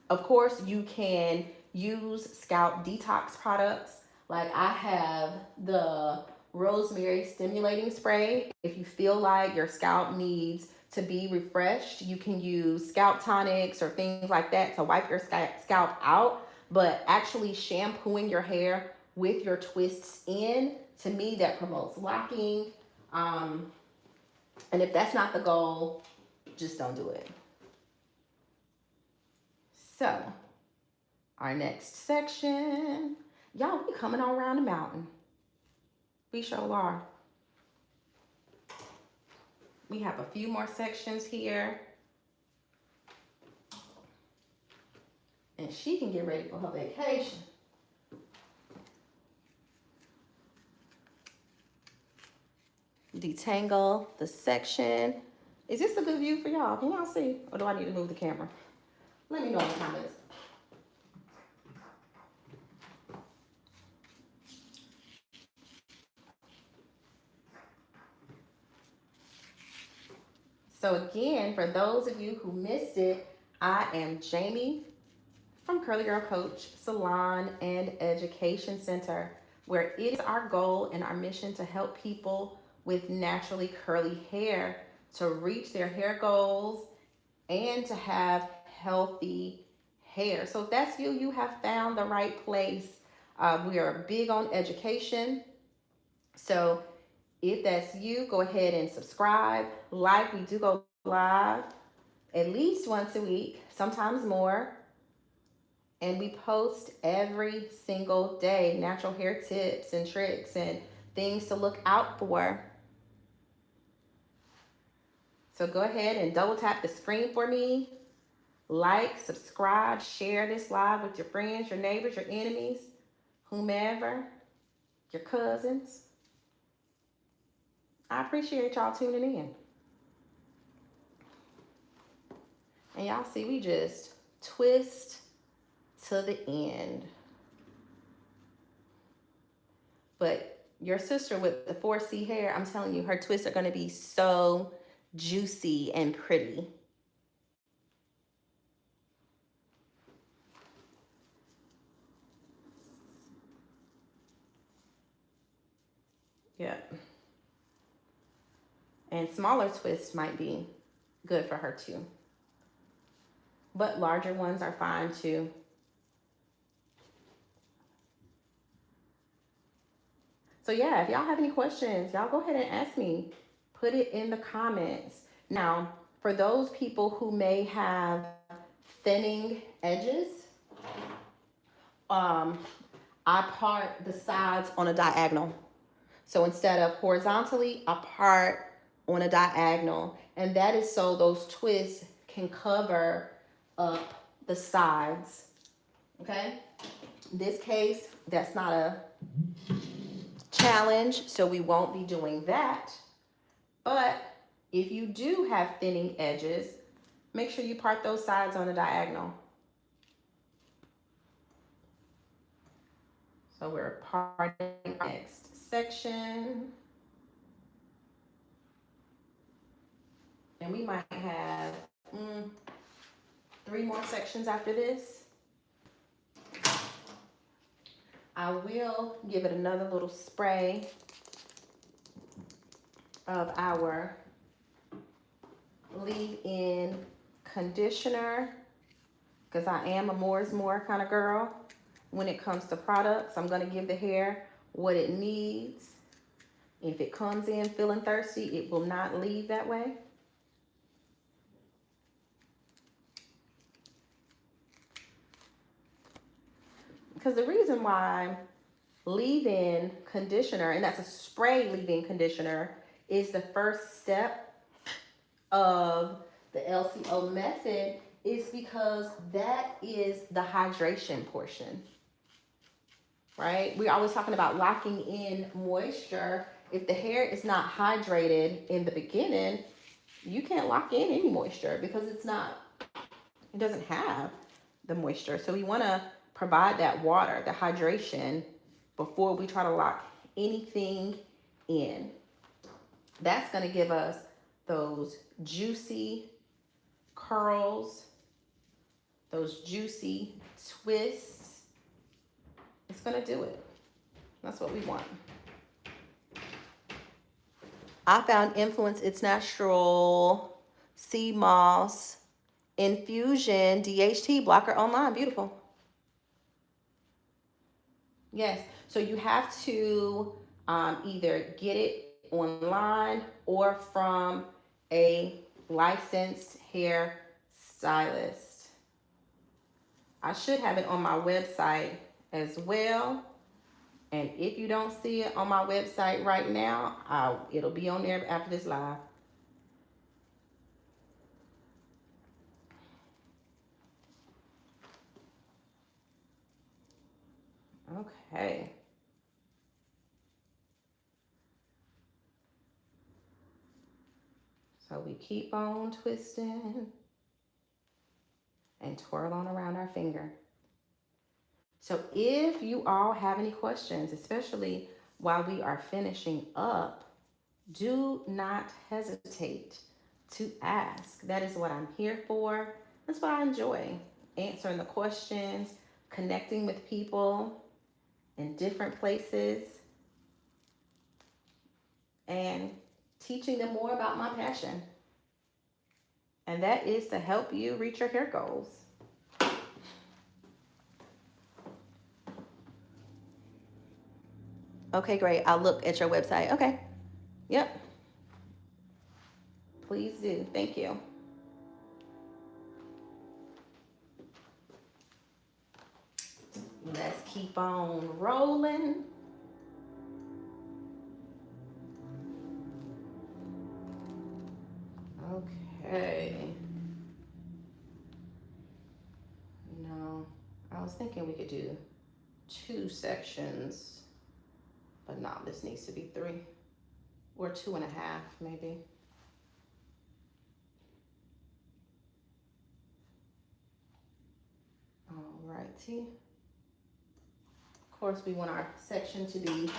Of course, you can use scalp detox products. Like I have the rosemary stimulating spray. If you feel like your scalp needs to be refreshed, you can use scalp tonics or things like that to wipe your scalp out. But actually shampooing your hair with your twists in, to me, that promotes locking. And if that's not the goal, just don't do it. So, our next section, y'all, we coming on around the mountain. We sure are. We have a few more sections here. And she can get ready for her vacation. Detangle the section. Is this a good view for y'all? Can y'all see? Or do I need to move the camera? Let me know in the comments. So again, for those of you who missed it, I am Jamie from Curly Girl Coach Salon and Education Center, where it is our goal and our mission to help people with naturally curly hair to reach their hair goals and to have healthy hair. So if that's you, you have found the right place. We are big on education. So if that's you, go ahead and subscribe. Like, we do go live at least once a week, sometimes more. And we post every single day natural hair tips and tricks and things to look out for. So go ahead and double tap the screen for me. Like, subscribe, share this live with your friends, your neighbors, your enemies, whomever, your cousins. I appreciate y'all tuning in. And y'all see, we just twist to the end. But your sister with the 4C hair, I'm telling you, her twists are going to be so juicy and pretty. Yep. And smaller twists might be good for her too. But larger ones are fine too. So yeah, if y'all have any questions, y'all go ahead and ask me. Put it in the comments. Now, for those people who may have thinning edges, I part the sides on a diagonal. So instead of horizontally, I part on a diagonal. And that is so those twists can cover up the sides. Okay? In this case, that's not a challenge, so we won't be doing that. But if you do have thinning edges, make sure you part those sides on a diagonal. So we're parting next section. And we might have 3 more sections after this. I will give it another little spray of our leave-in conditioner, because I am a more is more kind of girl when it comes to products. I'm going to give the hair what it needs. If it comes in feeling thirsty, it will not leave that way. Because the reason why leave-in conditioner, and that's a spray leave-in conditioner, is the first step of the LCO method, is because that is the hydration portion, right? We're always talking about locking in moisture. If the hair is not hydrated in the beginning, you can't lock in any moisture because it doesn't have the moisture. So we want to provide that water, the hydration, before we try to lock anything in. That's going to give us those juicy curls, those juicy twists. It's going to do it. That's what we want. I found Influence It's Natural Sea Moss Infusion DHT Blocker online. Beautiful. Yes. So you have to either get it online or from a licensed hair stylist. I should have it on my website as well. And if you don't see it on my website right now, it'll be on there after this live. Okay. So we keep on twisting and twirling around our finger. So if you all have any questions, especially while we are finishing up, do not hesitate to ask. That is what I'm here for. That's what I enjoy, answering the questions, connecting with people in different places, and teaching them more about my passion. And that is to help you reach your hair goals. Okay, great. I'll look at your website. Okay. Yep. Please do. Thank you. Let's keep on rolling. Okay. I was thinking we could do 2 sections, but no, this needs to be 3 or 2.5 maybe. Alrighty. Of course, we want our section to be.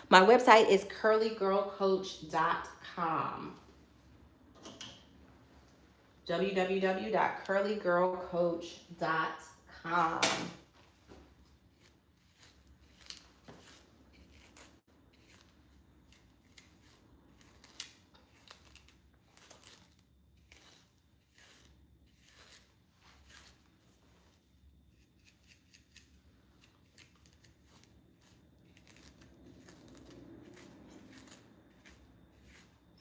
My website is curlygirlcoach.com. www.curlygirlcoach.com.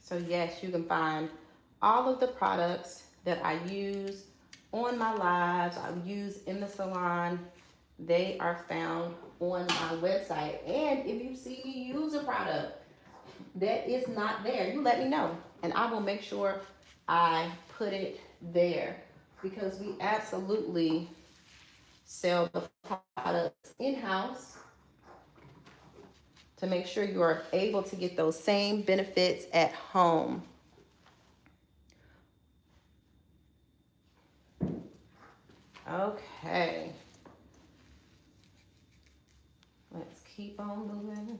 So yes, you can find all of the products that I use on my lives, I use in the salon. They are found on my website. And if you see me use a product that is not there, you let me know. And I will make sure I put it there, because we absolutely sell the products in-house to make sure you are able to get those same benefits at home. Okay. Let's keep on moving.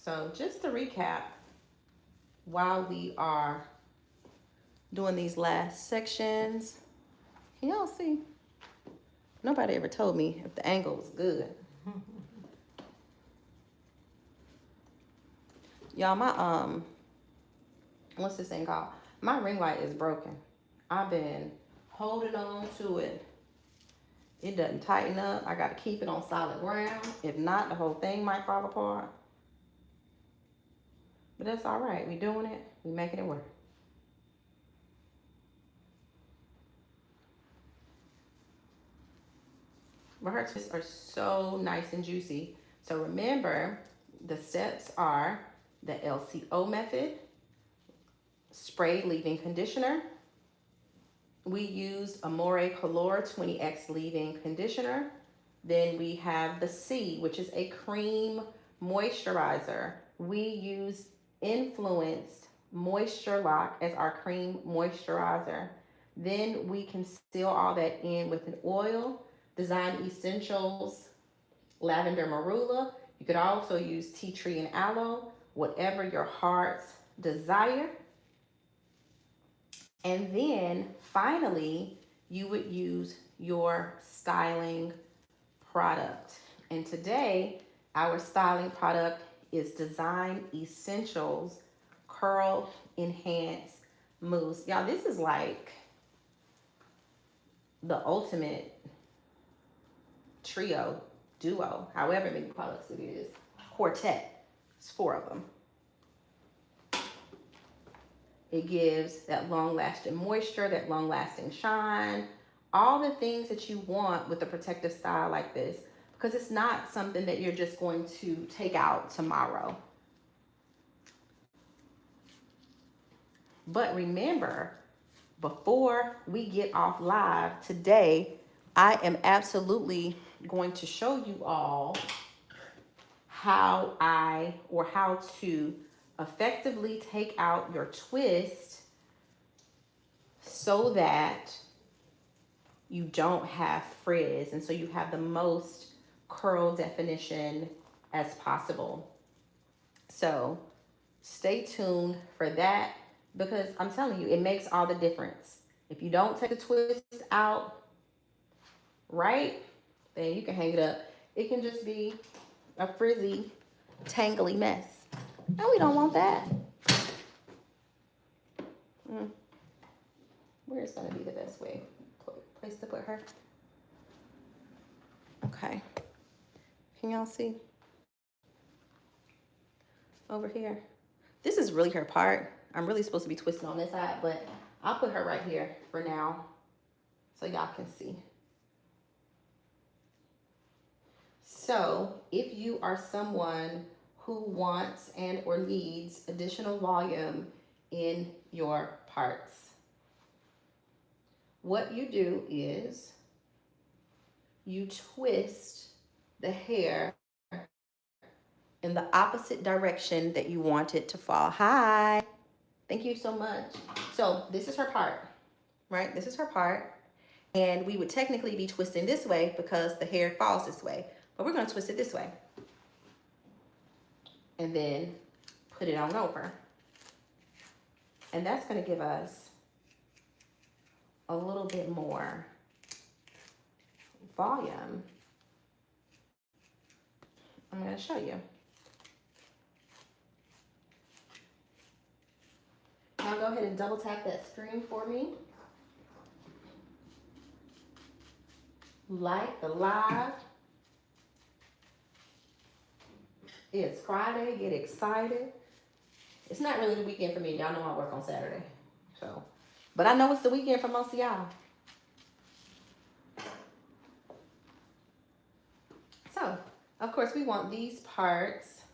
So just to recap, while we are doing these last sections, can y'all see? Nobody ever told me if the angle was good. Y'all, my what's this thing called? My ring light is broken. I've been holding on to it. It doesn't tighten up. I got to keep it on solid ground. If not, the whole thing might fall apart. But that's all right. We doing it. We making it work. But her twists are so nice and juicy. So remember, the steps are the LCO method, spray leave-in conditioner. We used Amore Color 20X leave-in conditioner. Then we have the C, which is a cream moisturizer. We use Influenced Moisture Lock as our cream moisturizer. Then we can seal all that in with an oil, Design Essentials Lavender Marula. You could also use tea tree and aloe, whatever your heart's desire. And then finally, you would use your styling product. And today, our styling product is Design Essentials Curl Enhance Mousse. Y'all, this is like the ultimate trio, duo, however many products it is. Quartet. It's 4 of them. It gives that long-lasting moisture, that long-lasting shine, all the things that you want with a protective style like this, because it's not something that you're just going to take out tomorrow. But remember, before we get off live today, I am absolutely going to show you all how to effectively take out your twist so that you don't have frizz, and so you have the most curl definition as possible. So stay tuned for that, because I'm telling you, it makes all the difference. If you don't take the twist out right, then you can hang it up. It can just be a frizzy, tangly mess. And we don't want that. Where's going to be the best place to put her? Okay. Can y'all see? Over here. This is really her part. I'm really supposed to be twisting on this side, but I'll put her right here for now so y'all can see. So if you are someone who wants and or needs additional volume in your parts, what you do is you twist the hair in the opposite direction that you want it to fall. Hi, thank you so much. So this is her part, right? This is her part. And we would technically be twisting this way because the hair falls this way, but we're gonna twist it this way. And then put it on over. And that's gonna give us a little bit more volume. I'm gonna show you. Now go ahead and double tap that screen for me. Like the live. It's Friday, get excited. It's not really the weekend for me. Y'all know I work on Saturday. So, but I know it's the weekend for most of y'all. So, of course, we want these parts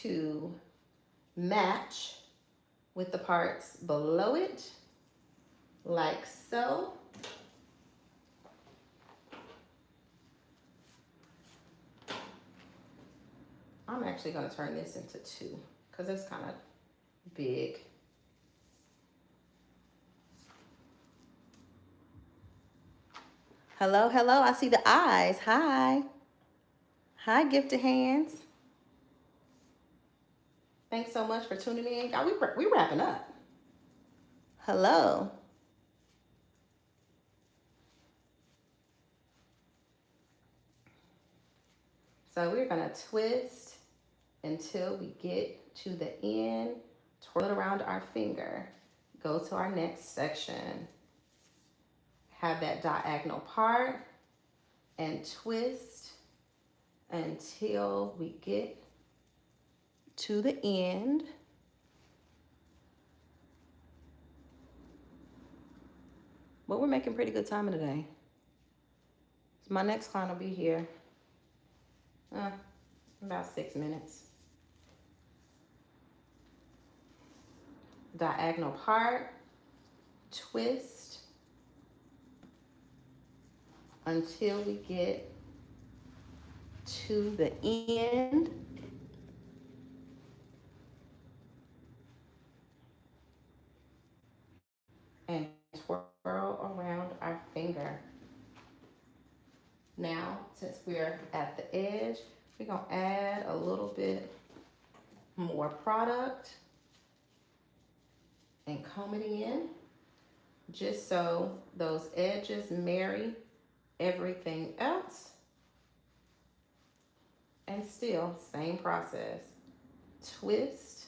to match with the parts below it, like so. I'm actually going to turn this into 2 because it's kind of big. Hello, hello. I see the eyes. Hi. Hi, gifted hands. Thanks so much for tuning in. God, we wrapping up. Hello. So we're gonna twist until we get to the end, twirl it around our finger, go to our next section, have that diagonal part, and twist until we get to the end. But we're making pretty good time today. So my next client will be here about 6 minutes. Diagonal part, twist until we get to the end. And twirl around our finger. Now, since we're at the edge, we're gonna add a little bit more product and comb it in, just so those edges marry everything else. And still, same process. Twist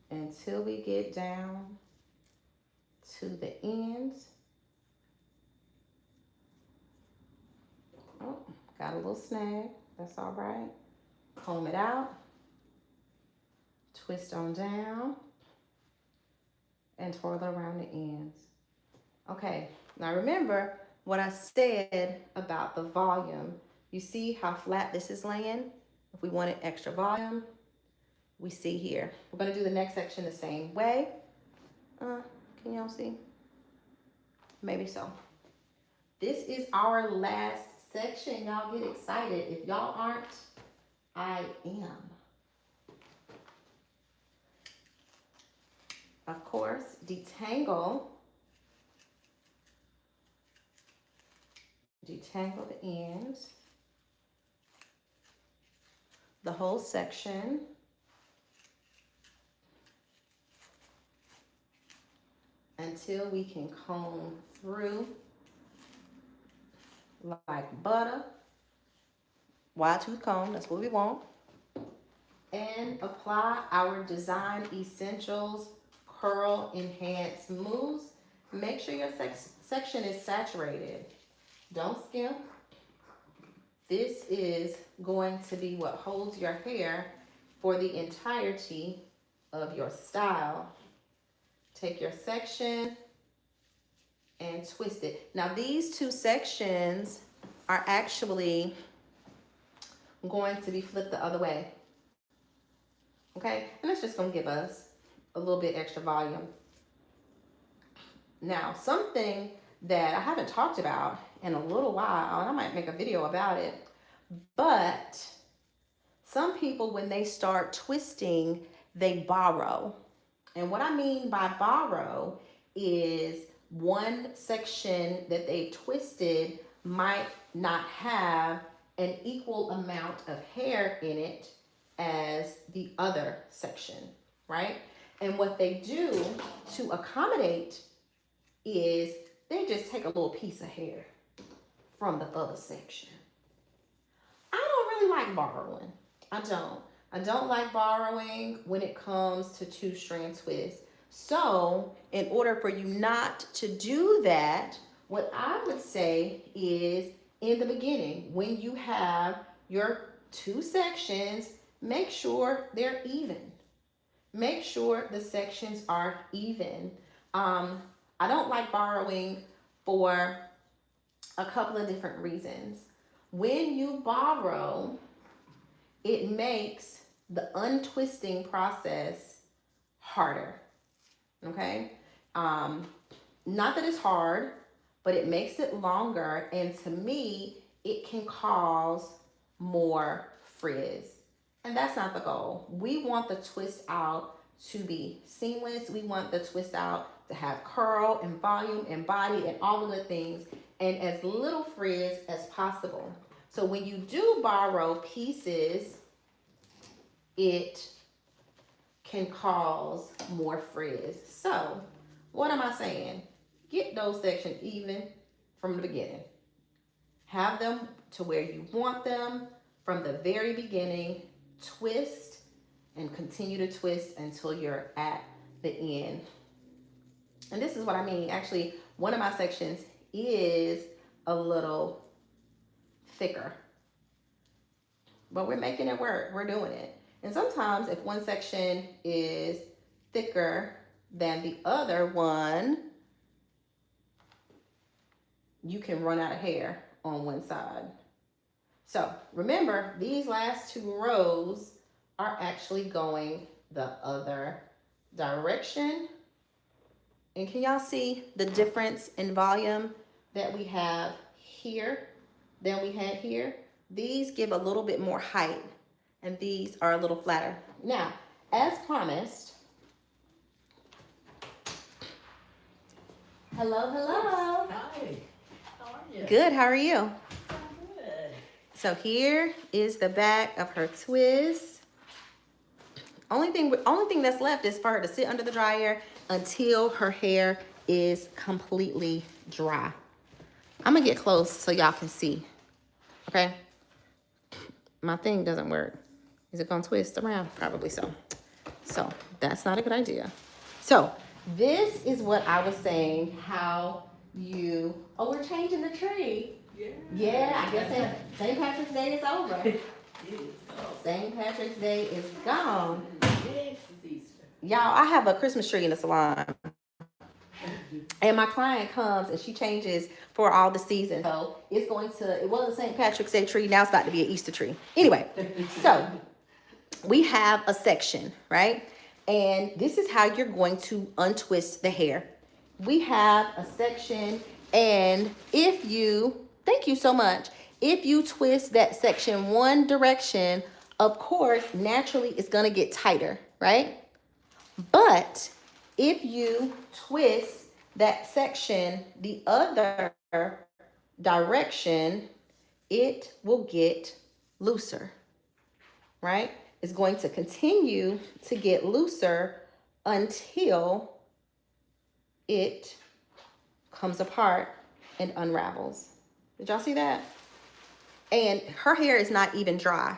until we get down to the ends. Oh, got a little snag. That's all right. Comb it out. Twist on down. And twirl around the ends. Okay, now remember what I said about the volume. You see how flat this is laying? If we wanted extra volume, we see here. We're gonna do the next section the same way. Can y'all see? Maybe so. This is our last section. Y'all get excited. If y'all aren't, I am. Of course, detangle the ends, the whole section, until we can comb through like butter. Wide tooth comb, that's what we want. And apply our Design Essentials Curl Enhance Mousse. Make sure your section is saturated. Don't skimp. This is going to be what holds your hair for the entirety of your style. Take your section and twist it. Now these two sections are actually going to be flipped the other way. Okay, and that's just gonna give us a little bit extra volume. Now, something that I haven't talked about in a little while, and I might make a video about it, but some people, when they start twisting, they borrow. And what I mean by borrow is one section that they've twisted might not have an equal amount of hair in it as the other section, right? And what they do to accommodate is they just take a little piece of hair from the other section. I don't really like borrowing. I don't like borrowing when it comes to 2-strand twists. So in order for you not to do that, what I would say is in the beginning, when you have your 2 sections, make sure they're even. Make sure the sections are even. I don't like borrowing for a couple of different reasons. When you borrow, it makes the untwisting process harder, okay? Not that it's hard, but it makes it longer, and to me, it can cause more frizz. And that's not the goal. We want the twist out to be seamless. We want the twist out to have curl and volume and body and all of the things, and as little frizz as possible. So when you do borrow pieces, it can cause more frizz. So what am I saying? Get those sections even from the beginning. Have them to where you want them from the very beginning. Twist and continue to twist until you're at the end. And this is what I mean. Actually, one of my sections is a little thicker, but we're making it work. We're doing it. And sometimes if one section is thicker than the other one, you can run out of hair on one side. So remember, these last two rows are actually going the other direction. And can y'all see the difference in volume that we have here than we had here? These give a little bit more height, and these are a little flatter. Now, as promised, hello, hello. Hi, how are you? Good, how are you? I'm good. So here is the back of her twist. Only thing that's left is for her to sit under the dryer until her hair is completely dry. I'm gonna get close so y'all can see. Okay? My thing doesn't work. Is it gonna twist around? Probably so. So that's not a good idea. So this is what I was saying, how you, oh, we're changing the tree. Yeah, I guess St. Patrick's Day is over. St. Patrick's Day is gone. Y'all, I have a Christmas tree in the salon. And my client comes and she changes for all the seasons. So it's going to, it was a St. Patrick's Day tree. Now it's about to be an Easter tree. Anyway, so we have a section, right? And this is how you're going to untwist the hair. We have a section, and if you, thank you so much. If you twist that section one direction, of course, naturally it's gonna get tighter, right? But if you twist that section the other direction, it will get looser, right? It's going to continue to get looser until it comes apart and unravels. Did y'all see that? And her hair is not even dry,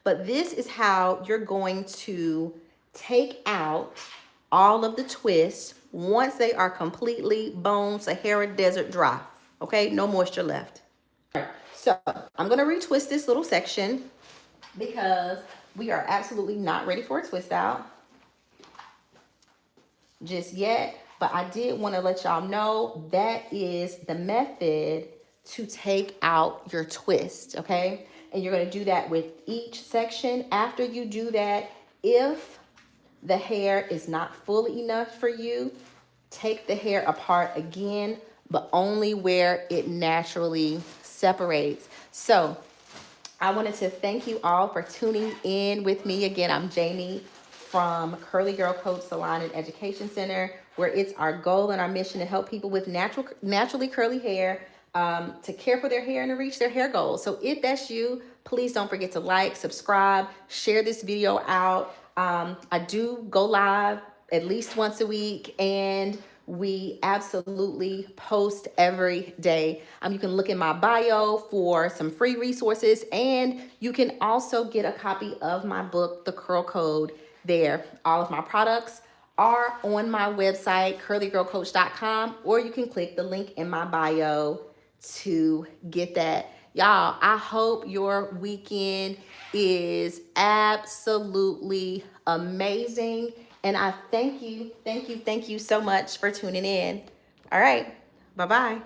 but this is how you're going to take out all of the twists once they are completely bone Sahara Desert dry. Okay, no moisture left. All right, so I'm gonna retwist this little section because we are absolutely not ready for a twist out just yet. But I did want to let y'all know that is the method to take out your twist, okay? And you're going to do that with each section. After you do that, if the hair is not full enough for you, take the hair apart again, but only where it naturally separates. So I wanted to thank you all for tuning in with me. Again, I'm Jamie from Curly Girl Coach Salon and Education Center, where it's our goal and our mission to help people with naturally curly hair to care for their hair and to reach their hair goals. So if that's you, please don't forget to like, subscribe, share this video out. I do go live at least once a week, and we absolutely post every day. You can look in my bio for some free resources, and you can also get a copy of my book, The Curl Code, there. All of my products are on my website, curlygirlcoach.com, or you can click the link in my bio to get that. Y'all, I hope your weekend is absolutely amazing. And I thank you so much for tuning in. All right, bye-bye.